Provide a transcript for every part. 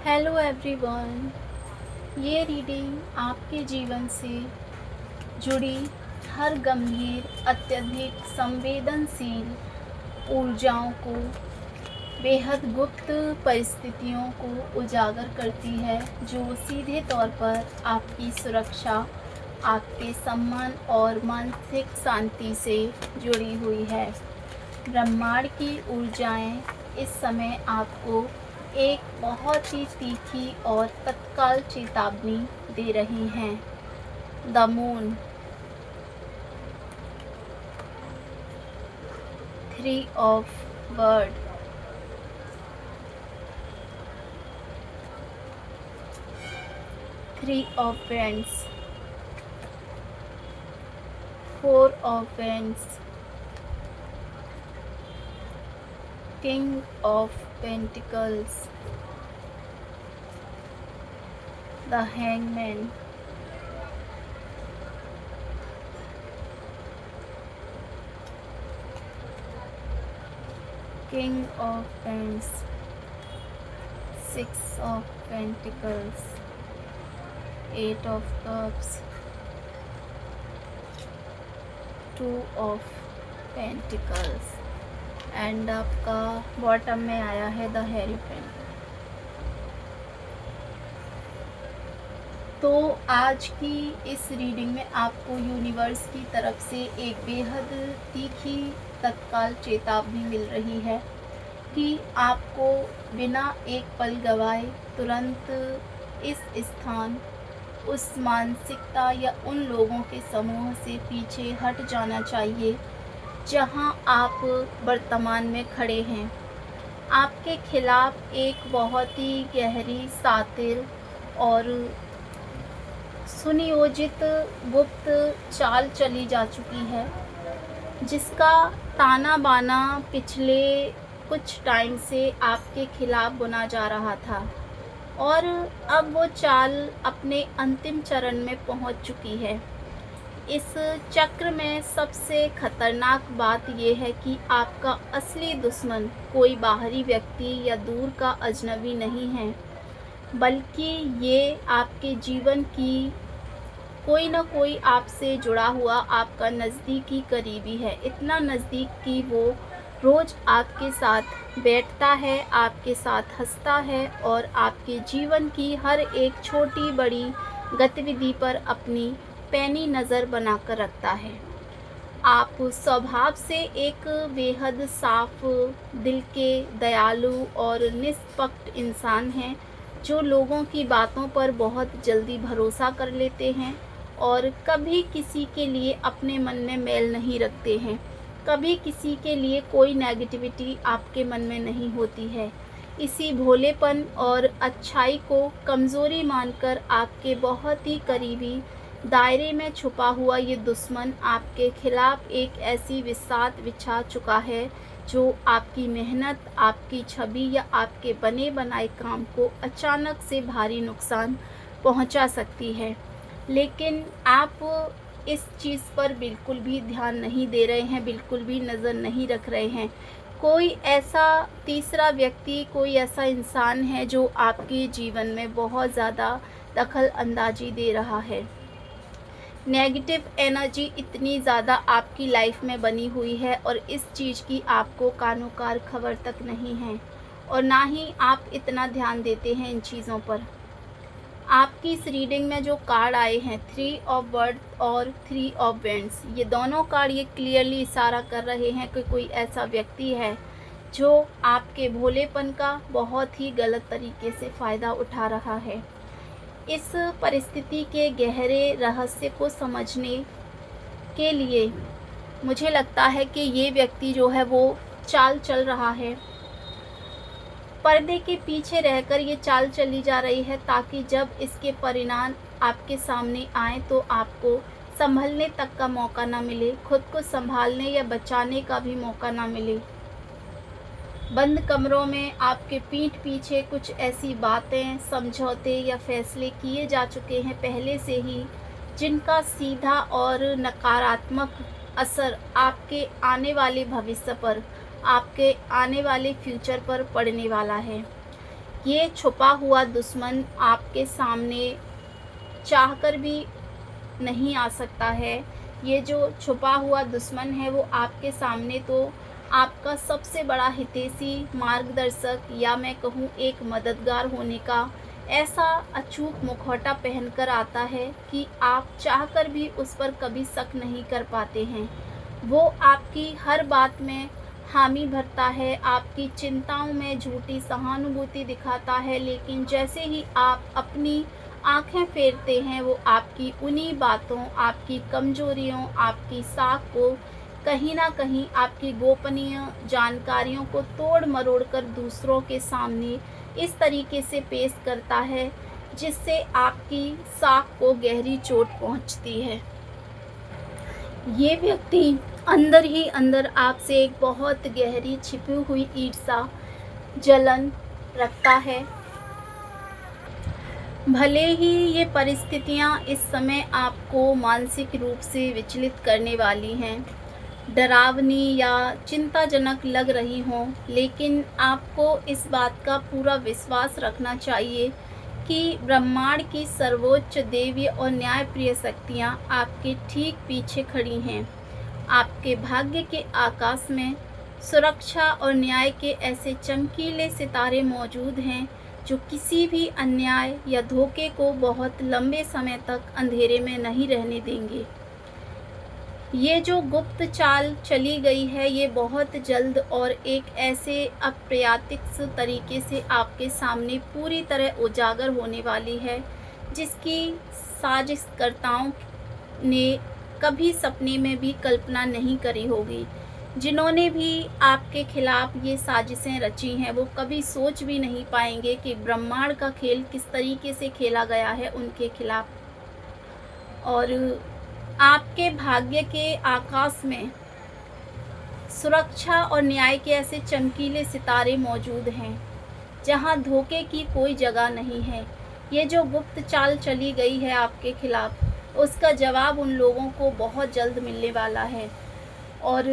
Hello everyone. ये reading आपके जीवन से जुड़ी हर गंभीर, अत्यधिक संवेदनशील ऊर्जाओं को, बेहद गुप्त परिस्थितियों को उजागर करती है, जो सीधे तौर पर आपकी सुरक्षा, आपके सम्मान और मानसिक शांति से जुड़ी हुई है। ब्रह्मांड की ऊर्जाएं इस समय आपको एक बहुत ही तीखी और तत्काल चेतावनी दे रही हैं। The moon, 3 of word, 3 of vends, 4 of vends, king of pentacles, the hangman, king of paints, 6 of pentacles, 8 of cups, 2 of pentacles and आपका बॉटम में आया है द हेरीफेंट। तो आज की इस रीडिंग में आपको यूनिवर्स की तरफ से एक बेहद तीखी तत्काल चेतावनी मिल रही है कि आपको बिना एक पल गवाए तुरंत इस स्थान, उस मानसिकता या उन लोगों के समूह से पीछे हट जाना चाहिए जहां आप वर्तमान में खड़े हैं। आपके खिलाफ एक बहुत ही गहरी, सातिर और सुनियोजित गुप्त चाल चली जा चुकी है, जिसका ताना बाना पिछले कुछ टाइम से आपके खिलाफ बुना जा रहा था और अब वो चाल अपने अंतिम चरण में पहुंच चुकी है। इस चक्र में सबसे खतरनाक बात यह है कि आपका असली दुश्मन कोई बाहरी व्यक्ति या दूर का अजनबी नहीं है, बल्कि ये आपके जीवन की कोई ना कोई आपसे जुड़ा हुआ आपका नज़दीकी करीबी है। इतना नज़दीक कि वो रोज़ आपके साथ बैठता है, आपके साथ हंसता है और आपके जीवन की हर एक छोटी बड़ी गतिविधि पर अपनी पैनी नज़र बनाकर रखता है। आप स्वभाव से एक बेहद साफ दिल के, दयालु और निष्पक्ष इंसान हैं, जो लोगों की बातों पर बहुत जल्दी भरोसा कर लेते हैं और कभी किसी के लिए अपने मन में मैल नहीं रखते हैं। कभी किसी के लिए कोई नेगेटिविटी आपके मन में नहीं होती है। इसी भोलेपन और अच्छाई को कमज़ोरी मानकर आपके बहुत ही करीबी दायरे में छुपा हुआ ये दुश्मन आपके खिलाफ एक ऐसी बिसात बिछा चुका है, जो आपकी मेहनत, आपकी छवि या आपके बने बनाए काम को अचानक से भारी नुकसान पहुंचा सकती है। लेकिन आप इस चीज़ पर बिल्कुल भी ध्यान नहीं दे रहे हैं, बिल्कुल भी नज़र नहीं रख रहे हैं। कोई ऐसा तीसरा व्यक्ति, कोई ऐसा इंसान है जो आपके जीवन में बहुत ज़्यादा दखल अंदाजी दे रहा है। नेगेटिव एनर्जी इतनी ज़्यादा आपकी लाइफ में बनी हुई है और इस चीज़ की आपको कानों-कार खबर तक नहीं है और ना ही आप इतना ध्यान देते हैं इन चीज़ों पर। आपकी इस रीडिंग में जो कार्ड आए हैं, 3 ऑफ वर्ड और 3 ऑफ वेंड्स, ये दोनों कार्ड ये क्लियरली इशारा कर रहे हैं कि कोई ऐसा व्यक्ति है जो आपके भोलेपन का बहुत ही गलत तरीके से फ़ायदा उठा रहा है। इस परिस्थिति के गहरे रहस्य को समझने के लिए मुझे लगता है कि ये व्यक्ति जो है वो चाल चल रहा है, पर्दे के पीछे रहकर ये चाल चली जा रही है, ताकि जब इसके परिणाम आपके सामने आए तो आपको संभलने तक का मौका ना मिले, खुद को संभालने या बचाने का भी मौका ना मिले। बंद कमरों में आपके पीठ पीछे कुछ ऐसी बातें, समझौते या फैसले किए जा चुके हैं पहले से ही, जिनका सीधा और नकारात्मक असर आपके आने वाले भविष्य पर, आपके आने वाले फ्यूचर पर पड़ने वाला है। ये छुपा हुआ दुश्मन आपके सामने चाहकर भी नहीं आ सकता है। ये जो छुपा हुआ दुश्मन है वो आपके सामने तो आपका सबसे बड़ा हितैषी, मार्गदर्शक या मैं कहूँ एक मददगार होने का ऐसा अचूक मुखौटा पहनकर आता है कि आप चाहकर भी उस पर कभी शक नहीं कर पाते हैं। वो आपकी हर बात में हामी भरता है, आपकी चिंताओं में झूठी सहानुभूति दिखाता है, लेकिन जैसे ही आप अपनी आँखें फेरते हैं वो आपकी उन्हीं बातों, आपकी कमज़ोरियों, आपकी साख को कहीं न कहीं आपकी गोपनीय जानकारियों को तोड़-मरोड़ कर दूसरों के सामने इस तरीके से पेश करता है, जिससे आपकी साख को गहरी चोट पहुँचती है। ये व्यक्ति अंदर ही अंदर आपसे एक बहुत गहरी छिपी हुई ईर्ष्या, जलन रखता है। भले ही ये परिस्थितियाँ इस समय आपको मानसिक रूप से विचलित करने वाली हैं, डरावनी या चिंताजनक लग रही हों, लेकिन आपको इस बात का पूरा विश्वास रखना चाहिए कि ब्रह्मांड की सर्वोच्च दैवीय और न्यायप्रिय शक्तियाँ आपके ठीक पीछे खड़ी हैं। आपके भाग्य के आकाश में सुरक्षा और न्याय के ऐसे चमकीले सितारे मौजूद हैं जो किसी भी अन्याय या धोखे को बहुत लंबे समय तक अंधेरे में नहीं रहने देंगे। ये जो गुप्त चाल चली गई है ये बहुत जल्द और एक ऐसे अप्रत्याशित तरीके से आपके सामने पूरी तरह उजागर होने वाली है, जिसकी साजिशकर्ताओं ने कभी सपने में भी कल्पना नहीं करी होगी। जिन्होंने भी आपके खिलाफ ये साजिशें रची हैं वो कभी सोच भी नहीं पाएंगे कि ब्रह्मांड का खेल किस तरीके से खेला गया है उनके खिलाफ। और आपके भाग्य के आकाश में सुरक्षा और न्याय के ऐसे चमकीले सितारे मौजूद हैं जहां धोखे की कोई जगह नहीं है। ये जो गुप्त चाल चली गई है आपके खिलाफ उसका जवाब उन लोगों को बहुत जल्द मिलने वाला है और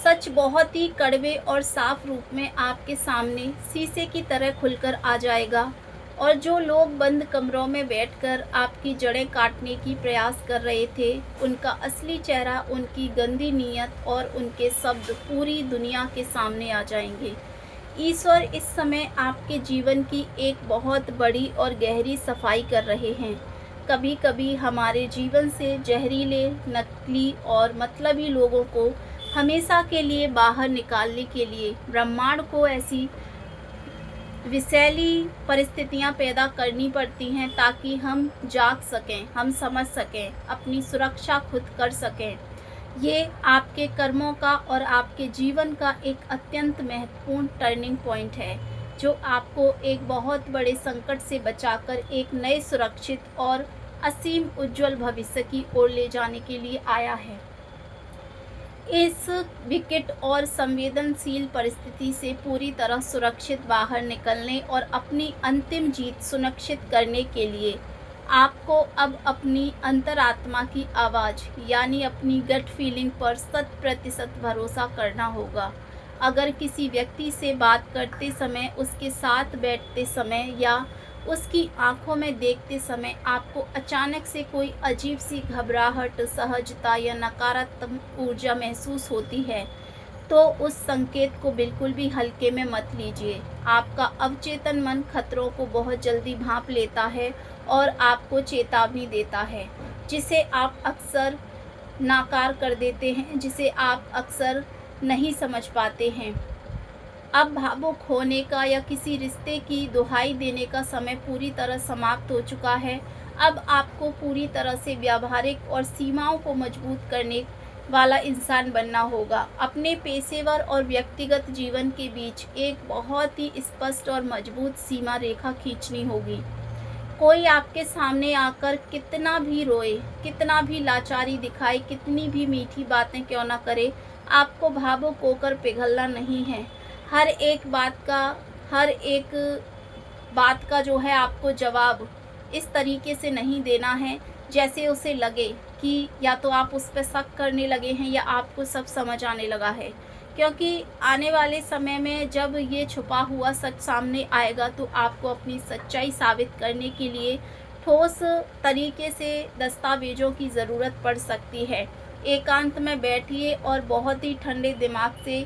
सच बहुत ही कड़वे और साफ रूप में आपके सामने शीशे की तरह खुलकर आ जाएगा। और जो लोग बंद कमरों में बैठकर आपकी जड़ें काटने की प्रयास कर रहे थे उनका असली चेहरा, उनकी गंदी नीयत और उनके शब्द पूरी दुनिया के सामने आ जाएंगे। ईश्वर इस समय आपके जीवन की एक बहुत बड़ी और गहरी सफाई कर रहे हैं। कभी कभी हमारे जीवन से जहरीले, नकली और मतलबी लोगों को हमेशा के लिए बाहर निकालने के लिए ब्रह्मांड को ऐसी विषैली परिस्थितियां पैदा करनी पड़ती हैं ताकि हम जाग सकें, हम समझ सकें, अपनी सुरक्षा खुद कर सकें। ये आपके कर्मों का और आपके जीवन का एक अत्यंत महत्वपूर्ण टर्निंग पॉइंट है जो आपको एक बहुत बड़े संकट से बचाकर एक नए सुरक्षित और असीम उज्जवल भविष्य की ओर ले जाने के लिए आया है। इस विकट और संवेदनशील परिस्थिति से पूरी तरह सुरक्षित बाहर निकलने और अपनी अंतिम जीत सुनिश्चित करने के लिए आपको अब अपनी अंतरात्मा की आवाज़ यानी अपनी गट फीलिंग पर 100% भरोसा करना होगा। अगर किसी व्यक्ति से बात करते समय, उसके साथ बैठते समय या उसकी आंखों में देखते समय आपको अचानक से कोई अजीब सी घबराहट, सहजता या नकारात्मक ऊर्जा महसूस होती है तो उस संकेत को बिल्कुल भी हल्के में मत लीजिए। आपका अवचेतन मन खतरों को बहुत जल्दी भांप लेता है और आपको चेतावनी देता है, जिसे आप अक्सर नाकार कर देते हैं, जिसे आप अक्सर नहीं समझ पाते हैं। अब भावुक होने का या किसी रिश्ते की दुहाई देने का समय पूरी तरह समाप्त हो चुका है। अब आपको पूरी तरह से व्यावहारिक और सीमाओं को मजबूत करने वाला इंसान बनना होगा। अपने पेशेवर और व्यक्तिगत जीवन के बीच एक बहुत ही स्पष्ट और मजबूत सीमा रेखा खींचनी होगी। कोई आपके सामने आकर कितना भी रोए, कितना भी लाचारी दिखाए, कितनी भी मीठी बातें क्यों ना करे, आपको भावुक होकर पिघलना नहीं है। हर एक बात का जो है आपको जवाब इस तरीके से नहीं देना है जैसे उसे लगे कि या तो आप उस पर शक करने लगे हैं या आपको सब समझ आने लगा है। क्योंकि आने वाले समय में जब ये छुपा हुआ सच सामने आएगा तो आपको अपनी सच्चाई साबित करने के लिए ठोस तरीके से दस्तावेज़ों की ज़रूरत पड़ सकती है। एकांत में बैठिए और बहुत ही ठंडे दिमाग से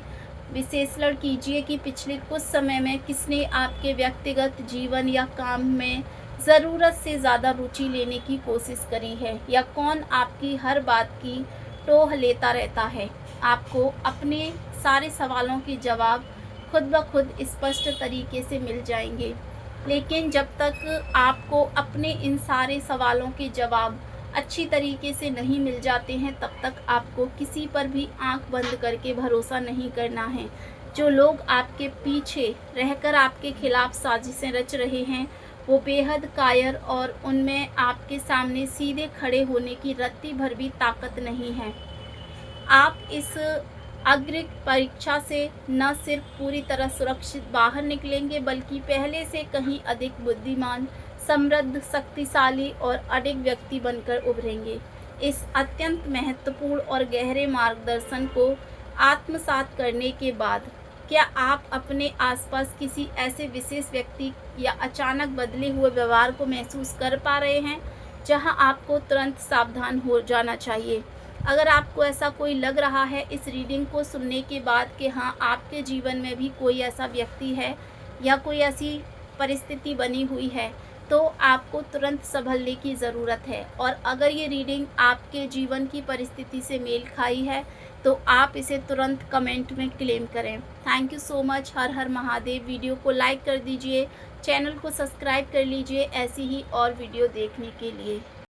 विश्लेषण कीजिए कि पिछले कुछ समय में किसने आपके व्यक्तिगत जीवन या काम में ज़रूरत से ज़्यादा रुचि लेने की कोशिश करी है, या कौन आपकी हर बात की टोह लेता रहता है। आपको अपने सारे सवालों के जवाब खुद ब खुद स्पष्ट तरीके से मिल जाएंगे, लेकिन जब तक आपको अपने इन सारे सवालों के जवाब अच्छी तरीके से नहीं मिल जाते हैं तब तक आपको किसी पर भी आंख बंद करके भरोसा नहीं करना है। जो लोग आपके पीछे रहकर आपके खिलाफ साजिशें रच रहे हैं वो बेहद कायर और उनमें आपके सामने सीधे खड़े होने की रत्ती भर भी ताकत नहीं है। आप इस अग्रिम परीक्षा से न सिर्फ पूरी तरह सुरक्षित बाहर निकलेंगे बल्कि पहले से कहीं अधिक बुद्धिमान, समृद्ध, शक्तिशाली और अडिग व्यक्ति बनकर उभरेंगे। इस अत्यंत महत्वपूर्ण और गहरे मार्गदर्शन को आत्मसात करने के बाद क्या आप अपने आसपास किसी ऐसे विशेष व्यक्ति या अचानक बदले हुए व्यवहार को महसूस कर पा रहे हैं जहां आपको तुरंत सावधान हो जाना चाहिए? अगर आपको ऐसा कोई लग रहा है इस रीडिंग को सुनने के बाद कि हाँ, आपके जीवन में भी कोई ऐसा व्यक्ति है या कोई ऐसी परिस्थिति बनी हुई है, तो आपको तुरंत संभलने की ज़रूरत है। और अगर ये रीडिंग आपके जीवन की परिस्थिति से मेल खाई है तो आप इसे तुरंत कमेंट में क्लेम करें। Thank you so much. Her her Mahadev. Video को लाइक कर दीजिए, चैनल को सब्सक्राइब कर लीजिए ऐसी ही और वीडियो देखने के लिए।